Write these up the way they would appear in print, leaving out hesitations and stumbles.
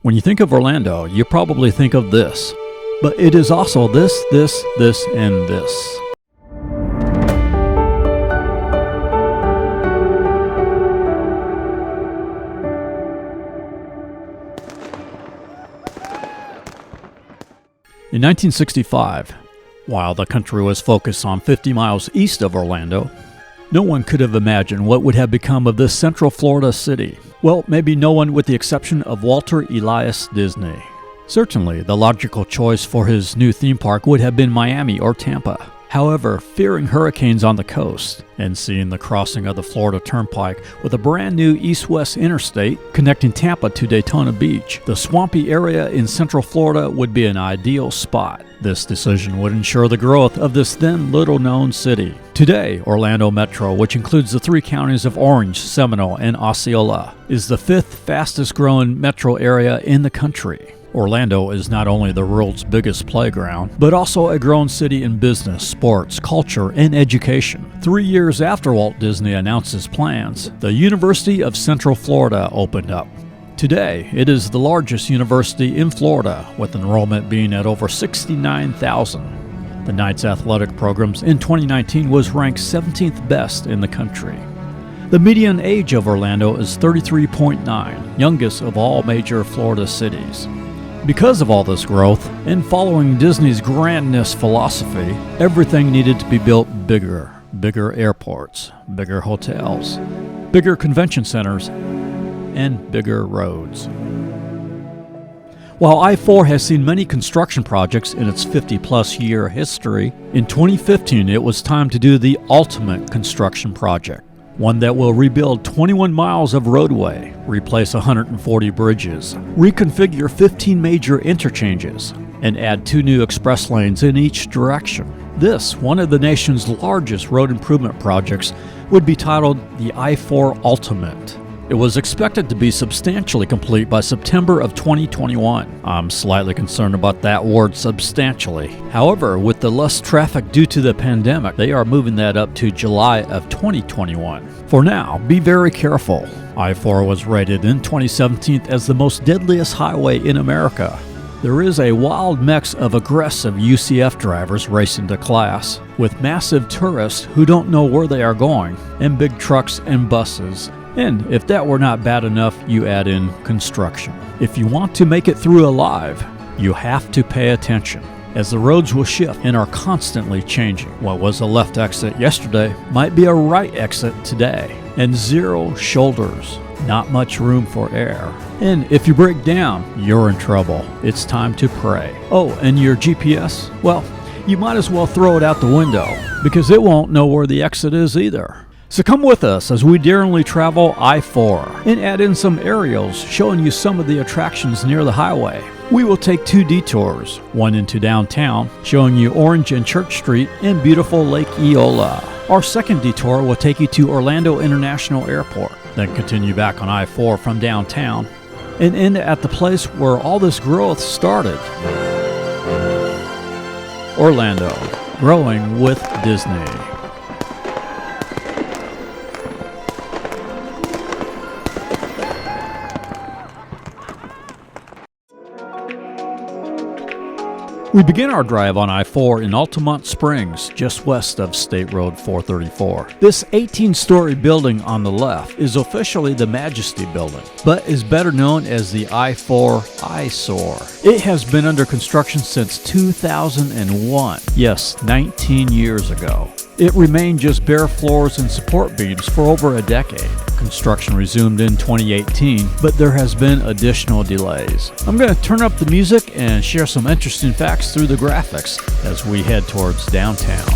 When you think of Orlando, you probably think of this, but it is also this, and this. In 1965, while the country was focused on 50 miles east of Orlando, no one could have imagined what would have become of this Central Florida city. Well, maybe no one with the exception of Walter Elias Disney. Certainly, the logical choice for his new theme park would have been Miami or Tampa. However, fearing hurricanes on the coast and seeing the crossing of the Florida Turnpike with a brand new east-west interstate connecting Tampa to Daytona Beach, the swampy area in Central Florida would be an ideal spot. This decision would ensure the growth of this then little-known city. Today, Orlando Metro, which includes the three counties of Orange, Seminole, and Osceola, is the fifth fastest-growing metro area in the country. Orlando is not only the world's biggest playground, but also a growing city in business, sports, culture, and education. 3 years after Walt Disney announced his plans, the University of Central Florida opened up. Today, it is the largest university in Florida, with enrollment being at over 69,000. The Knights athletic programs in 2019 was ranked 17th best in the country. The median age of Orlando is 33.9, youngest of all major Florida cities. Because of all this growth, and following Disney's grandness philosophy, everything needed to be built bigger. Bigger airports, bigger hotels, bigger convention centers, and bigger roads. While I-4 has seen many construction projects in its 50-plus year history, in 2015 it was time to do the ultimate construction project. One that will rebuild 21 miles of roadway, replace 140 bridges, reconfigure 15 major interchanges, and add 2 new express lanes in each direction. This, one of the nation's largest road improvement projects, would be titled the I-4 Ultimate. It was expected to be substantially complete by September of 2021. I'm slightly concerned about that word substantially. However, with the less traffic due to the pandemic, they are moving that up to July of 2021. For now, be very careful. I-4 was rated in 2017 as the most deadliest highway in America. There is a wild mix of aggressive UCF drivers racing to class, with massive tourists who don't know where they are going, and big trucks and buses. And if that were not bad enough, you add in construction. If you want to make it through alive, you have to pay attention, as the roads will shift and are constantly changing. What was a left exit yesterday might be a right exit today, and 0 shoulders, not much room for air. And if you break down, you're in trouble. It's time to pray. Oh, and your GPS? Well, you might as well throw it out the window, because it won't know where the exit is either. So come with us as we daringly travel I-4 and add in some aerials showing you some of the attractions near the highway. We will take 2 detours, one into downtown, showing you Orange and Church Street and beautiful Lake Eola. Our second detour will take you to Orlando International Airport, then continue back on I-4 from downtown and end at the place where all this growth started. Orlando, growing with Disney. We begin our drive on I-4 in Altamont Springs, just west of State Road 434. This 18-story building on the left is officially the Majesty Building, but is better known as the I-4 eyesore. It has been under construction since 2001. Yes, 19 years ago. It remained just bare floors and support beams for over a decade. Construction resumed in 2018, but there has been additional delays. I'm going to turn up the music and share some interesting facts through the graphics as we head towards downtown.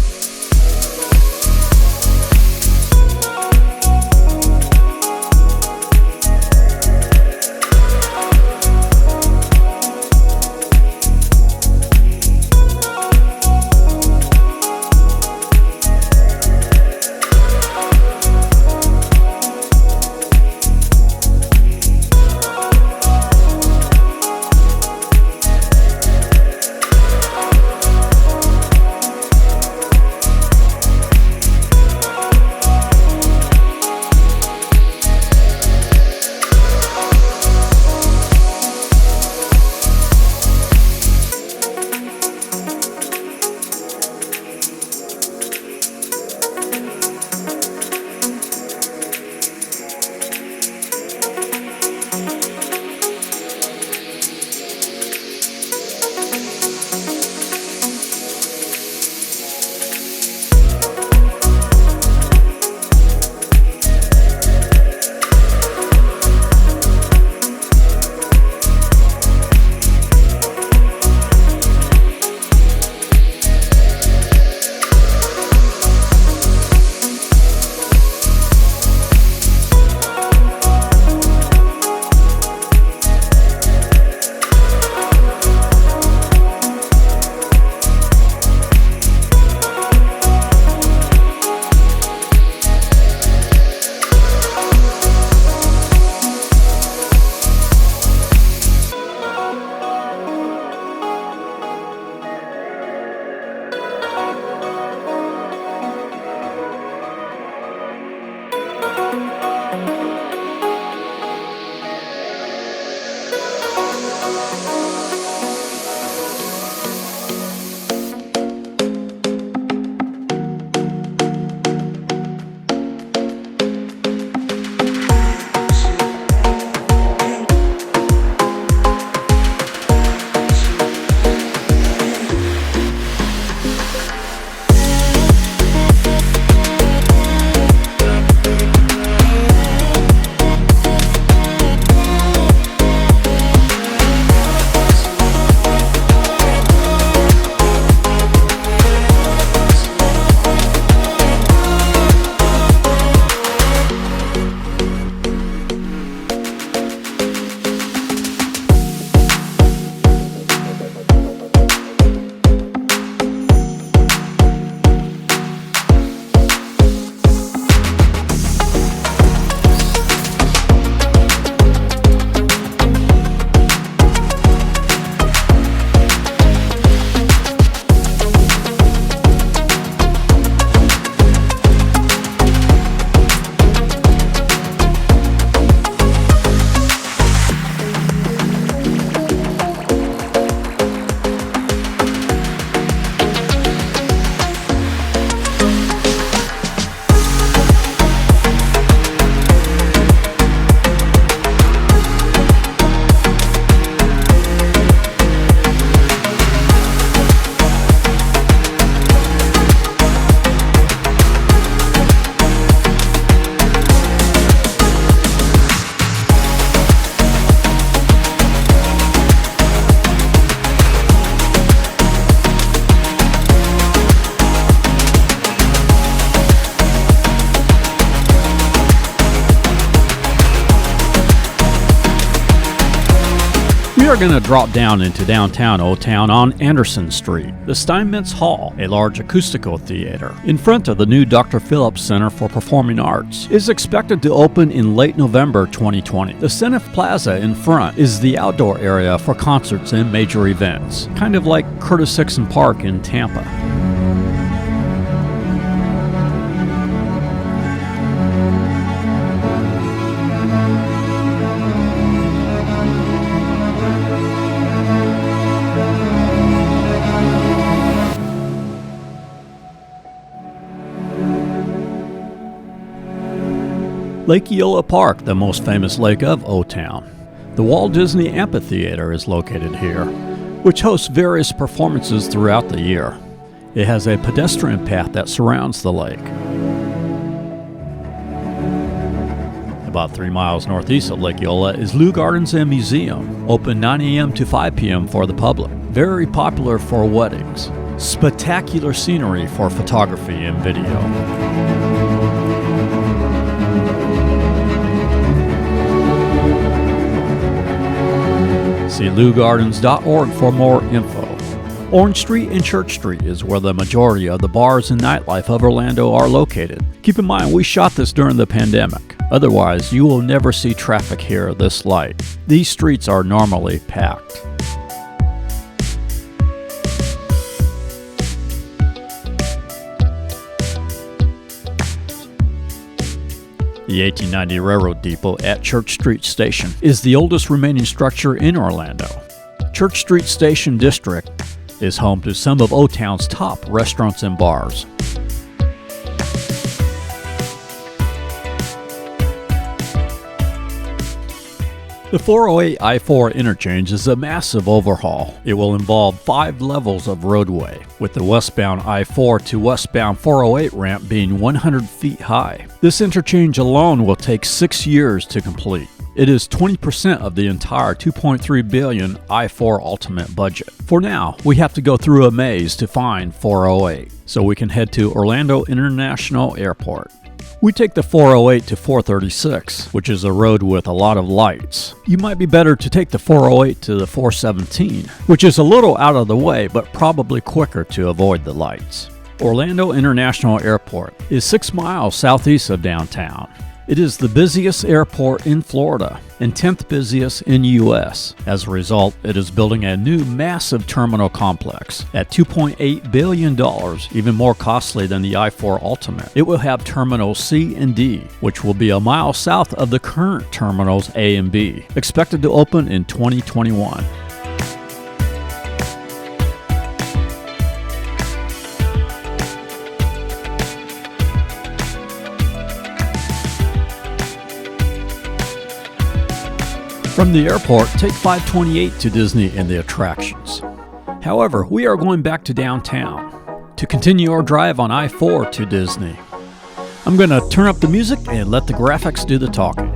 We are going to drop down into downtown O Town on Anderson Street. The Steinmetz Hall, a large acoustical theater, in front of the new Dr. Phillips Center for Performing Arts, is expected to open in late November 2020. The Cenith Plaza in front is the outdoor area for concerts and major events, kind of like Curtis Hickson Park in Tampa. Lake Eola Park, the most famous lake of O Town. The Walt Disney Amphitheater is located here, which hosts various performances throughout the year. It has a pedestrian path that surrounds the lake. About 3 miles northeast of Lake Eola is Leu Gardens and Museum, open 9 a.m. to 5 p.m. for the public. Very popular for weddings. Spectacular scenery for photography and video. See leugardens.org for more info. Orange Street and Church Street is where the majority of the bars and nightlife of Orlando are located. Keep in mind, we shot this during the pandemic. Otherwise, you will never see traffic here this light. These streets are normally packed. The 1890 Railroad Depot at Church Street Station is the oldest remaining structure in Orlando. Church Street Station District is home to some of O Town's top restaurants and bars. The 408 I-4 interchange is a massive overhaul. It will involve 5 levels of roadway, with the westbound I-4 to westbound 408 ramp being 100 feet high. This interchange alone will take 6 years to complete. It is 20% of the entire $2.3 billion I-4 Ultimate budget. For now, we have to go through a maze to find 408, so we can head to Orlando International Airport. We take the 408 to 436, which is a road with a lot of lights. You might be better to take the 408 to the 417, which is a little out of the way but probably quicker to avoid the lights. Orlando International Airport is 6 miles southeast of downtown. It is the busiest airport in Florida and 10th busiest in U.S. As a result, it is building a new massive terminal complex at $2.8 billion, even more costly than the I-4 Ultimate. It will have terminals C and D, which will be a mile south of the current terminals A and B, expected to open in 2021. From the airport, take 528 to Disney and the attractions. However, we are going back to downtown to continue our drive on I-4 to Disney. I'm going to turn up the music and let the graphics do the talking.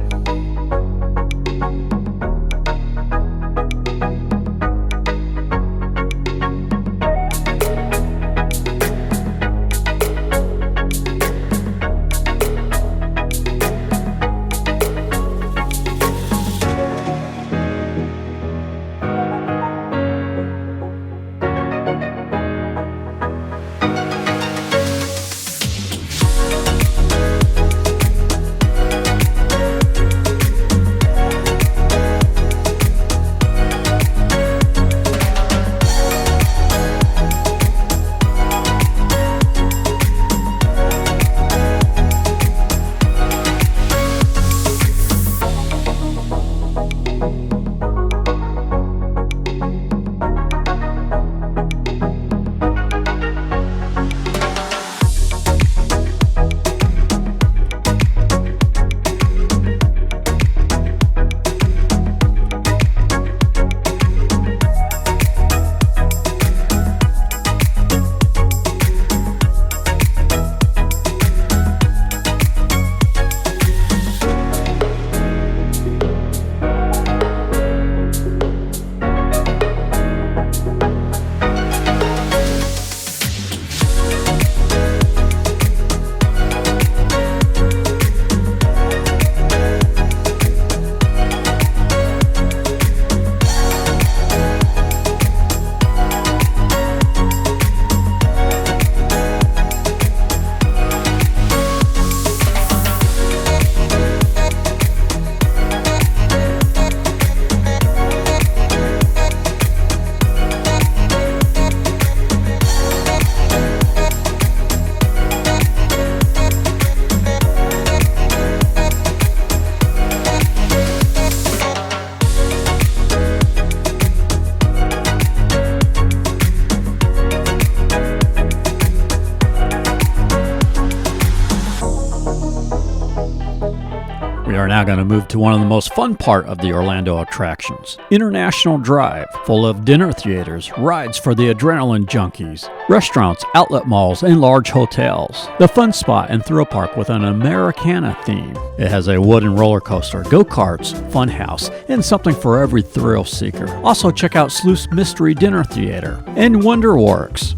We are now going to move to one of the most fun part of the Orlando attractions, International Drive, full of dinner theaters, rides for the adrenaline junkies, restaurants, outlet malls, and large hotels. The fun spot and thrill park with an Americana theme. It has a wooden roller coaster, go-karts, fun house, and something for every thrill seeker. Also check out Sleuth's Mystery Dinner Theater and Wonderworks.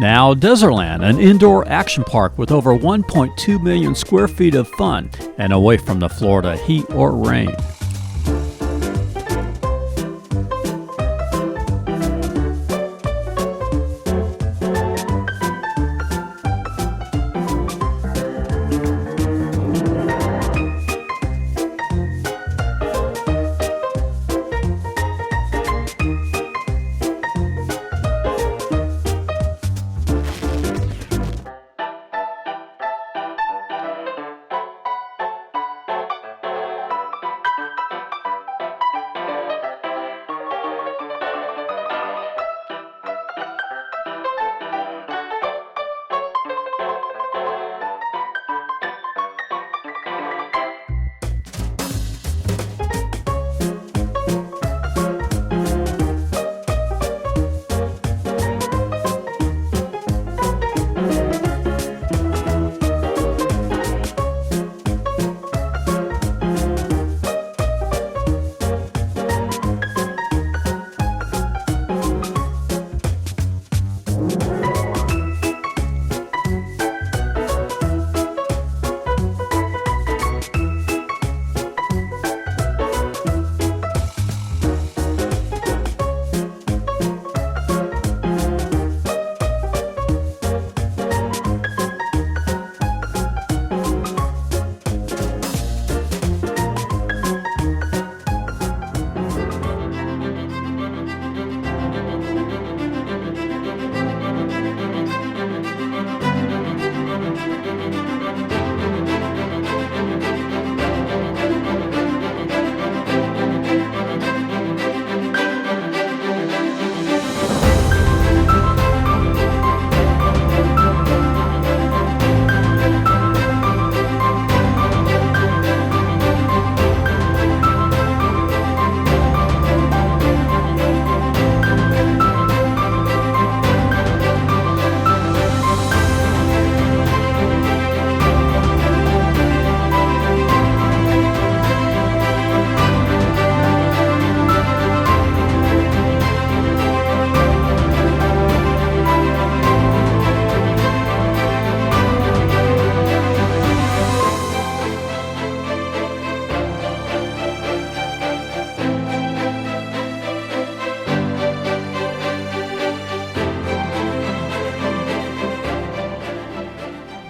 Now, Desertland, an indoor action park with over 1.2 million square feet of fun and away from the Florida heat or rain.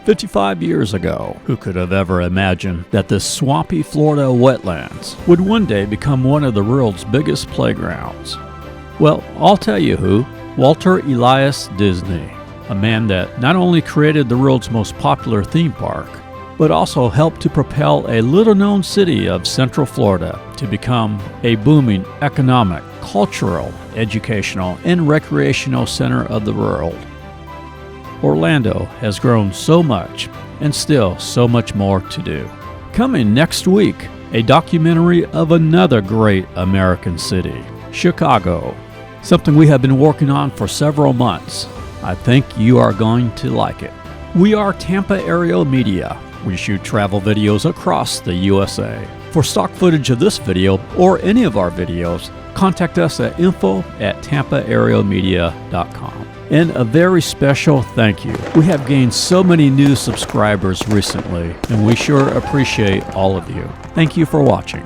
55 years ago. Who could have ever imagined that this swampy Florida wetlands would one day become one of the world's biggest playgrounds? Well, I'll tell you who. Walter Elias Disney, a man that not only created the world's most popular theme park, but also helped to propel a little-known city of Central Florida to become a booming economic, cultural, educational, and recreational center of the world. Orlando has grown so much, and still so much more to do. Coming next week, a documentary of another great American city, Chicago, something we have been working on for several months. I think you are going to like it. We are Tampa Aerial Media. We shoot travel videos across the USA. For stock footage of this video or any of our videos, contact us at info@tampaaerialmedia.com. And a very special thank you. We have gained so many new subscribers recently, and we sure appreciate all of you. Thank you for watching.